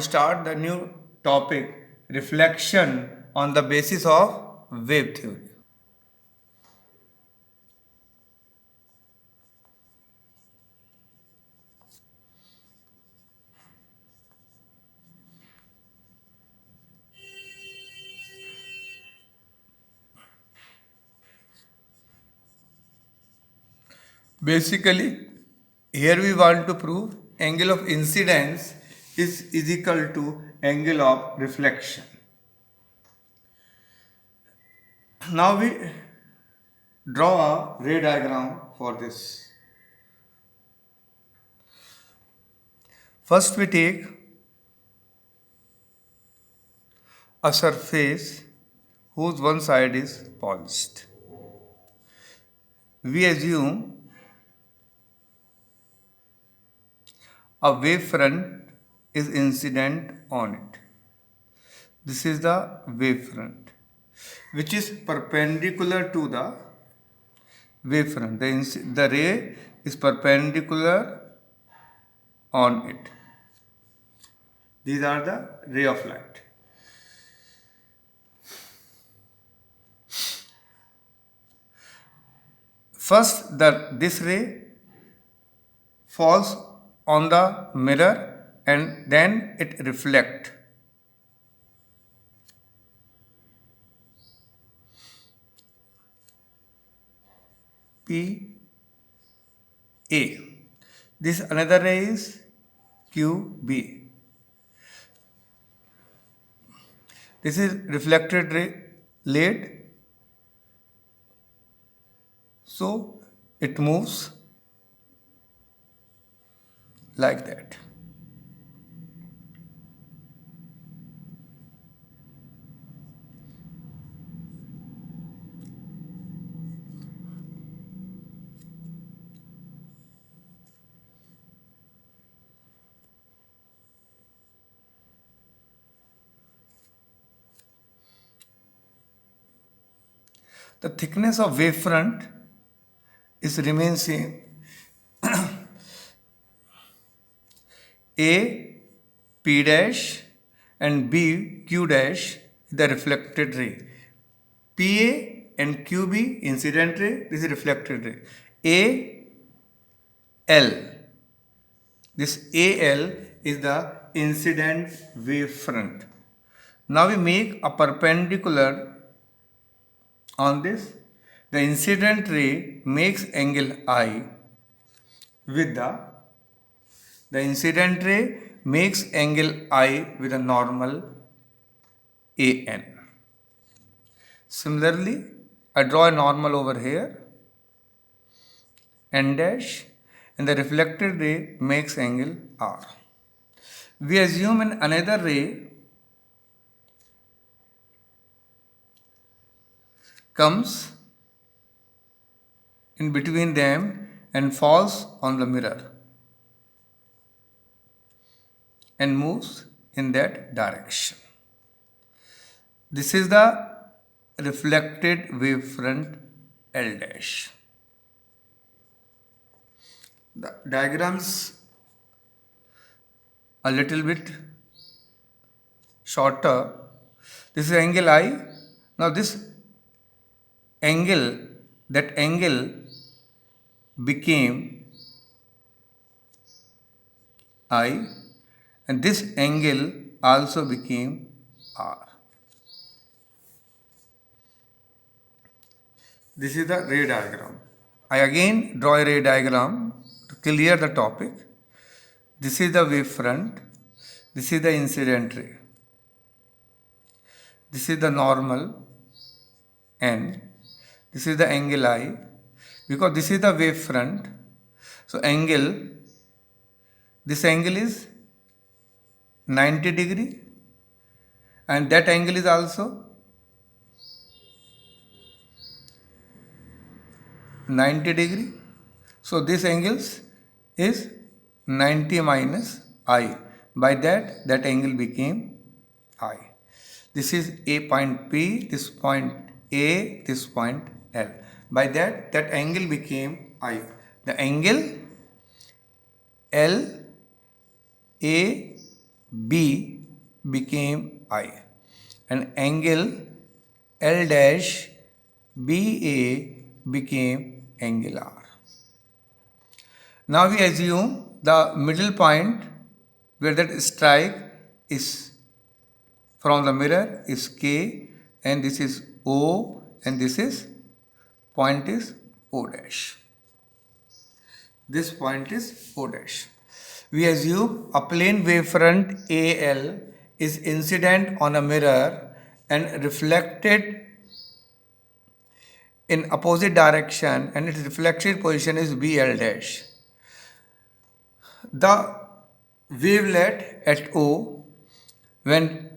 Start the new topic, reflection on the basis of wave theory. Basically, here we want to prove angle of incidence is equal to angle of reflection. Now we draw a ray diagram for this. First we take a surface whose one side is polished. We assume a wavefront is incident on it. This is the wavefront, which is perpendicular to the wavefront. The ray is perpendicular on it. These are the ray of light. First, this ray falls on the mirror and then it reflects. P A. This another ray is Q B. This is reflected ray late. So it moves like that. The thickness of wavefront is remains same. A P dash and B Q dash the reflected ray. PA and QB incident ray, this is reflected ray. AL, this AL is the incident wavefront. Now we make a perpendicular on this. The incident ray makes angle I with the incident ray makes angle I with a normal AN. Similarly, I draw a normal over here, N dash, and the reflected ray makes angle R. We assume in another ray comes in between them and falls on the mirror and moves in that direction. This is the reflected wavefront L dash. The diagrams a little bit shorter. This is angle I. Now this angle, that angle became I, and this angle also became R. This is the ray diagram. I again draw a ray diagram to clear the topic. This is the wavefront. This is the incident ray. This is the normal N. This is the angle I. Because this is the wavefront. So this angle is 90 degree and that angle is also 90 degree. So this angle is 90 minus I. By that angle became I. This is A point P, this point A, this point L. By that angle became I. The angle L A B became I, and angle L dash BA became angle R. Now we assume the middle point where that strike is from the mirror is K, and this is O, and this is point is O dash. This point is O dash. We assume a plane wavefront AL is incident on a mirror and reflected in opposite direction, and its reflected position is BL dash. The wavelet at O, when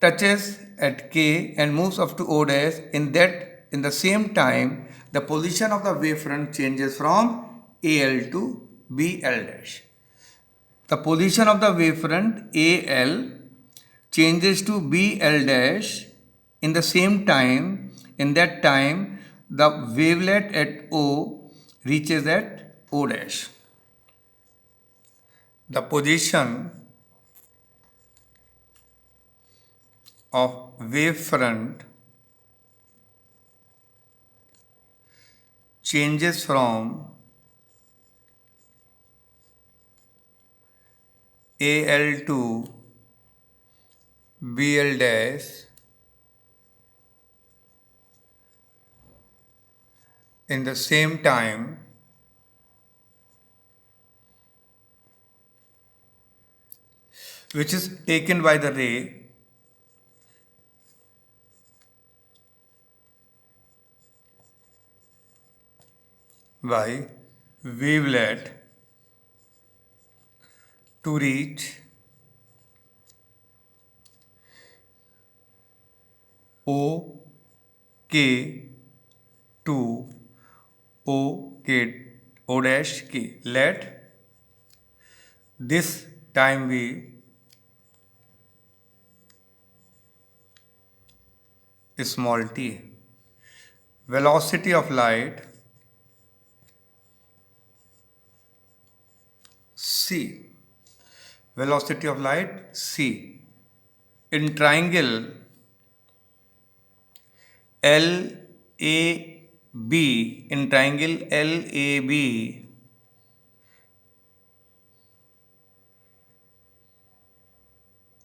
touches at K and moves up to O dash, in the same time the position of the wavefront changes from AL to BL dash. The position of the wavefront AL changes to BL dash in the same time. In that time the wavelet at O reaches at O dash. The position of wavefront changes from AL to BL dash in the same time which is taken by the ray by wavelet to reach OK to O dash K. Let this time be small t. Velocity of light C. Velocity of light C. In triangle LAB, in triangle LAB,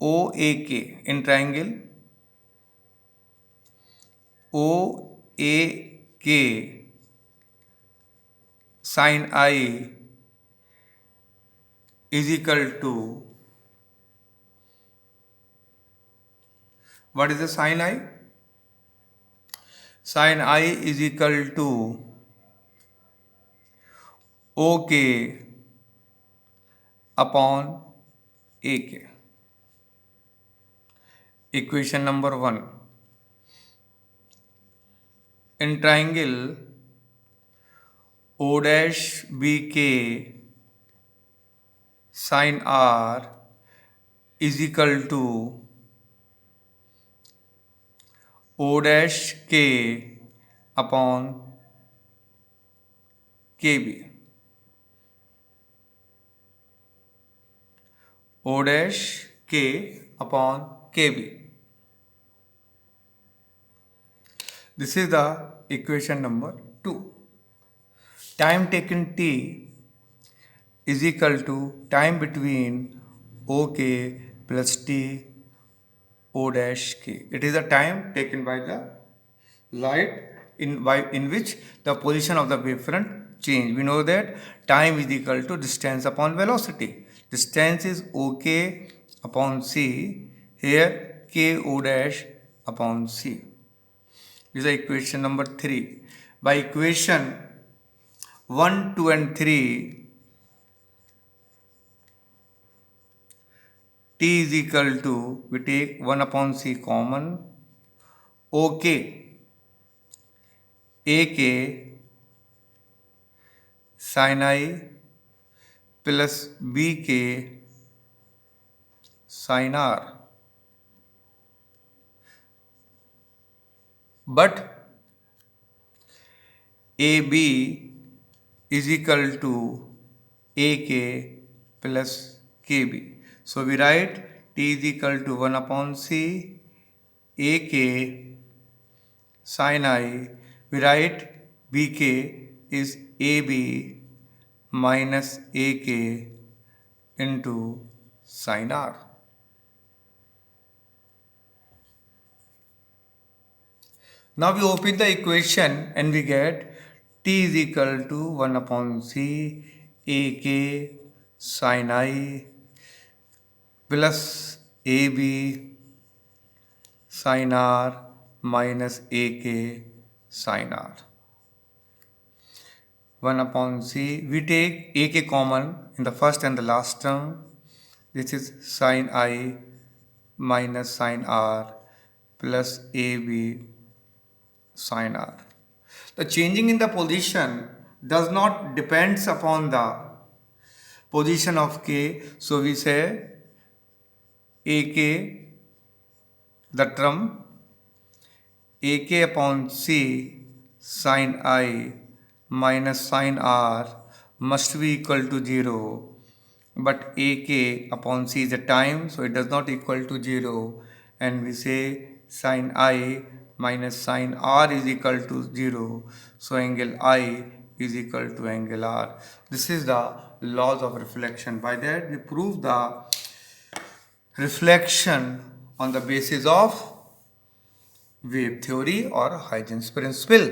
OAK, in triangle OAK, sin I is equal to, what is the sin I? Sin I is equal to OK upon AK. Equation number 1. In triangle O dash BK, sin R is equal to O dash K upon KB. O dash K upon KB. This is the equation number 2. Time taken T is equal to time between OK plus T O dash K. It is the time taken by the light in which the position of the wavefront change. We know that time is equal to distance upon velocity. Distance is OK upon C. Here K O dash upon C. This is equation number 3. By equation 1, 2 and 3, T is equal to, we take 1 upon C common, OK, AK sin I plus BK sin R. But AB is equal to AK plus KB. So we write T is equal to 1 upon C AK sin I. We write BK is AB minus AK into sin R. Now we open the equation and we get T is equal to 1 upon C AK sin I plus AB sin R minus AK sin R. 1 upon C. We take AK common in the first and the last term. This is sin I minus sin R plus AB sin R. The changing in the position does not depends upon the position of K. So we say AK, the term AK upon C sin I minus sin R must be equal to 0. But AK upon C is a time, so it does not equal to 0. And we say sin I minus sin R is equal to 0. So angle I is equal to angle R. This is the laws of reflection. By that we prove the reflection on the basis of wave theory or Huygens principle.